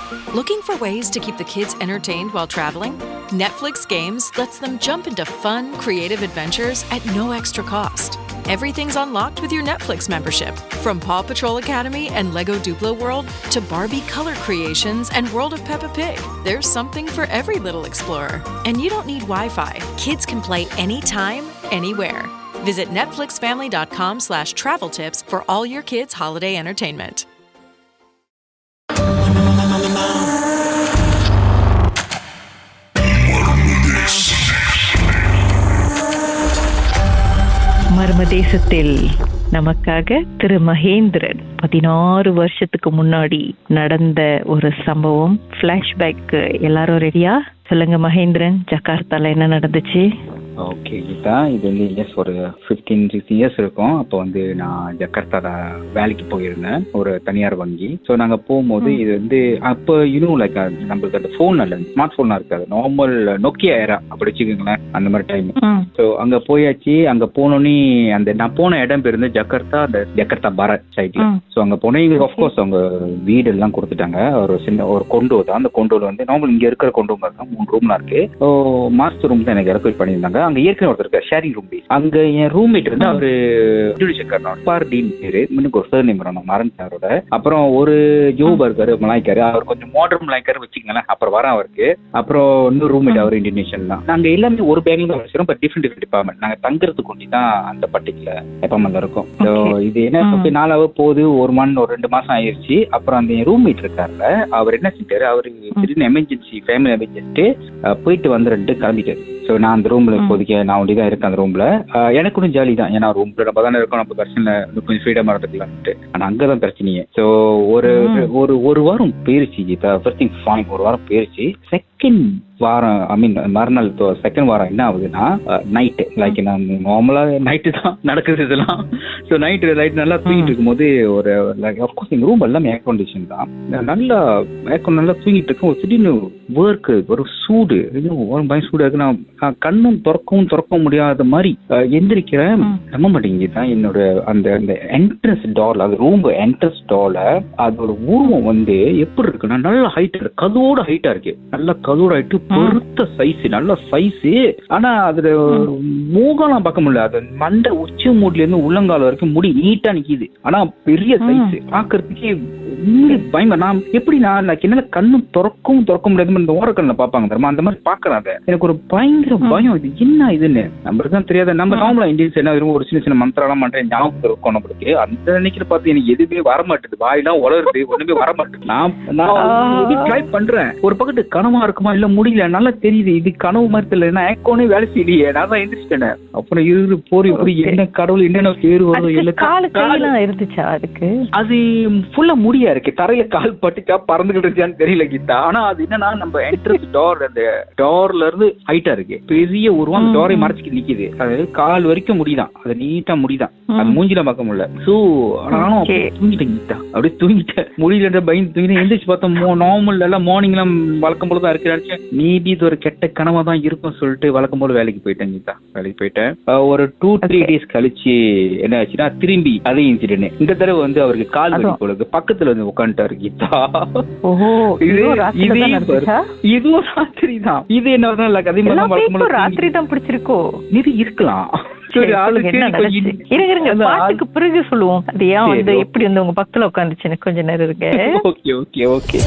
Looking for ways to keep the kids entertained while traveling? Netflix Games lets them jump into fun, creative adventures at no extra cost. Everything's unlocked with your Netflix membership. From Paw Patrol Academy and Lego Duplo World to Barbie color creations and World of Peppa Pig, there's something for every little explorer. And you don't need Wi-Fi. Kids can play anytime, anywhere. Visit netflixfamily.com/travel tips for all your kids' holiday entertainment. மர்மதேசத்தில் நமக்காக திரு மகேந்திரன் 16 வருஷத்துக்கு முன்னாடி நடந்த ஒரு சம்பவம் flashback. எல்லாரும் ரெடியா? சொல்லுங்க மகேந்திரன், ஜகார்த்தால என்ன நடந்துச்சு? ஓகே கீதா, இது வந்து ஒரு 15-16 இயர்ஸ் இருக்கும். அப்போ வந்து நான் ஜகார்த்தால வேலைக்கு போயிருந்தேன், ஒரு தனியார் வங்கி. ஸோ நாங்கள் போகும்போது இது வந்து அப்போ இன்னும் லைக் நம்மளுக்கு அந்த ஃபோன் இல்லை, ஸ்மார்ட் ஃபோனாக இருக்காது, நார்மல் நோக்கியா ஏரா அப்படி வச்சுக்கோங்களேன், அந்த மாதிரி டைம். ஸோ அங்கே போயாச்சு. அங்கே போனோன்னே அந்த நான் போன இடம் பேர் வந்து ஜகார்த்தா, அந்த ஜகார்த்தா பாரத் சைட்ல. ஸோ அங்கே போனேன். எங்களுக்கு ஆஃப்கோர்ஸ் அவங்க வீடு எல்லாம் கொடுத்துட்டாங்க. ஒரு சின்ன ஒரு கொண்டோ தான். அந்த கொண்டோல வந்து நார்மல் இங்கே இருக்கிற கொண்டோ மாதிரி தான் 3 ரூம்லாம் இருக்கு. மாஸ்டர் ரூம் தான் எனக்கு எலக்ட் பண்ணியிருந்தாங்க. அங்க ஏற்கனவே ஒருத்தர் இருக்காரு, ஷேரிங் ரூம் பேஸ். அங்க என் ரூம்மேட் வந்து அவரு பார்டீன் பேரு, இன்னும் ஒரு சர் நேம் மறந்துட்டாரோட. அப்புறம் ஒரு ஜோபா இருக்காரு, மலாய்க்காரு. அவர் கொஞ்சம் மாடர்ன் மலாய்க்காரு வச்சுக்கங்களேன். அப்புறம் வர அவருக்கு. அப்புறம் இன்னொரு ரூம்மேட் அவர் இந்தியன் தான். நாங்க எல்லாமே ஒரு பேங்க்ல தான் வச்சிருக்கோம், பட் டிஃப்ரெண்ட் டிபார்ட்மெண்ட். நாங்க தங்குறதுக்கு கொண்டு தான் அந்த பர்டிகுலர் டிபார்ட்மெண்ட்ல இருக்கோம். ஸோ இது என்ன நாளாவே போகுது, 2 மாசம் ஆயிடுச்சு. அப்புறம் அந்த ரூம்மேட் இருக்காருல்ல, அவர் என்ன செஞ்சாரு, அவரு திடீர்னு எமர்ஜென்சி, ஃபேமிலி எமர்ஜென்சி போயிட்டு வந்துட்டு கிளம்பிட்டாரு. ஸோ நான் அந்த ரூம்ல இப்போதைக்கு நான் ஒண்டி தான் இருக்கேன். அந்த ரூம்ல எனக்கு கொஞ்சம் ஜாலி தான், ஏன்னா ரூம்ல நம்ம தானே இருக்கோம், நம்ம பிரச்சனை கொஞ்சம் ஃப்ரீடமா இருந்துக்கலாம்ட்டு. ஆனா அங்கதான் பிரச்சனையே. ஸோ ஒரு வாரம் போயிருச்சு கீதா. ஃபர்ஸ்ட் திங் ஃபைன், ஒரு வாரம் போயிருச்சு. செகண்ட் வாரம், ஐ மீன் மறுநாள் செகண்ட் வாரம் என்ன ஆகுதுன்னா, நைட்டு லைக் நான் நார்மலா நைட்டு தான் நடக்குது இதெல்லாம். ஸோ நைட்டு லைட் நல்லா தூங்கிட்டு இருக்கும்போது ஒரு ஆஃப்கோர்ஸ் எங்க ரூம் எல்லாமே ஏர் கண்டிஷன் தான், நல்லா நல்லா தூங்கிட்டு இருக்கும். ஒரு திடீர்னு ஒர்க்கு ஒரு சூடு, பயம் சூடு இருக்கு. நான் கண்ணும் திறக்க முடியாத மாதிரி எந்திரிக்கிறேன். நம்ப மாட்டேங்குது. என்னோட அந்த என்ட்ரன்ஸ் டோர்ல, அது ரூம் என்ட்ரன்ஸ் டோர்ல அதோட உருவம் வந்து எப்படி இருக்குன்னா, நல்ல ஹைட்டா இருக்கு, கதோட ஹைட்டா இருக்கு, நல்ல கதோட ஹைட்டு, பெருத்த சைஸ், நல்ல சைஸ். ஆனா அதுல மூகலாம் பார்க்க முடியல. அது மண்டை உச்சி மூட்ல இருந்து உள்ளங்கால வரைக்கும் முடி நீட்டா நிக்குது. ஆனா பெரிய சைஸ், பாக்குறதுக்கே பயமா. நான் எப்படின்னா என்னால கண்ணும் திறக்க முடியாது, இந்த ஓரக்கண்ணில பாப்பாங்க தெரியுமா, அந்த மாதிரி பாக்குறாங்க. எனக்கு ஒரு பயங்கர பயம். இது என்ன இதுன்னு நம்மளுக்கு தான் தெரியாத. நம்ம நார்மலா இந்தியன்ஸ் என்ன ஒரு சின்ன மந்திரம் பண்றேன், ஞாபகம் இருக்கும் நம்மளுக்கு. அந்த நினைக்கிற பார்த்து எனக்கு எதுவுமே வரமாட்டேது, வாயெல்லாம் உளருது, ஒண்ணுமே வரமாட்டேது. நான் ட்ரை பண்றேன். ஒரு பக்கத்து கனவா இருக்குமா இல்ல முடியல, நல்லா தெரியுது இது கனவு மாதிரி தெரியல. நான் ஏக்கோனே வேலை செய்யலையே, நான் தான் எந்திரிச்சிட்டேன். அப்புறம் இரு போரி என்ன கடவுள் என்னென்ன பேரு வரும் இருந்துச்சா அதுக்கு. அது ஃபுல்லா முடியா இருக்கு, தரையில கால் பட்டுச்சா பறந்துகிட்டு இருந்துச்சான்னு தெரியல கீதா. ஆனா அது என்னன்னா, நம்ம என்ட்ரன்ஸ் டோர், அந்த டோர்ல இருந்து ஹைட்டா இருக்கு, பெரிய உருவம் டோரை மறைச்சிட்டு நிக்குது. அது கால் வரைக்கும் முடிதான், அது நீட்டா முடிதான், அது மூஞ்சில பார்க்க முடியல. சோ நானும் தூங்கிட்டேன் கீதா, அப்படியே தூங்கிட்டேன். முடியல பயந்து தூங்கிட்டேன். எந்திரிச்சு பார்த்தோம், நார்மல் எல்லாம் மார்னிங் எல்லாம் வழக்கம் போலதான் இருக்கு. நினைச்சேன் மேபி இது ஒரு கெட்ட கனவா தான் இருக்கும் சொல்லிட்டு வழக்கம் போல வேலைக்கு போயிட்டேன் கீதா. வேலைக்கு போயிட்டேன். ஒரு 2-3 டேஸ் கழிச்சு என்ன ஆச்சுன்னா, திரும்பி அதே இன்சிடென்ட். இந்த தடவை வந்து அவருக்கு கால் வலி போல இருக்கு, பக்கத்துல வந்து உட்காந்துட்டாரு கீதா. இதுவும் ராத்திரி தான். இது என்ன ராத்திரி தான் பிடிச்சிருக்கோ, இது இருக்கலாம். பிறகு சொல்லுவோம் அது ஏன் வந்து எப்படி வந்து உங்க பக்கத்துல உட்காந்துச்சு. கொஞ்ச நேரம் இருக்கு. Okay okay okay.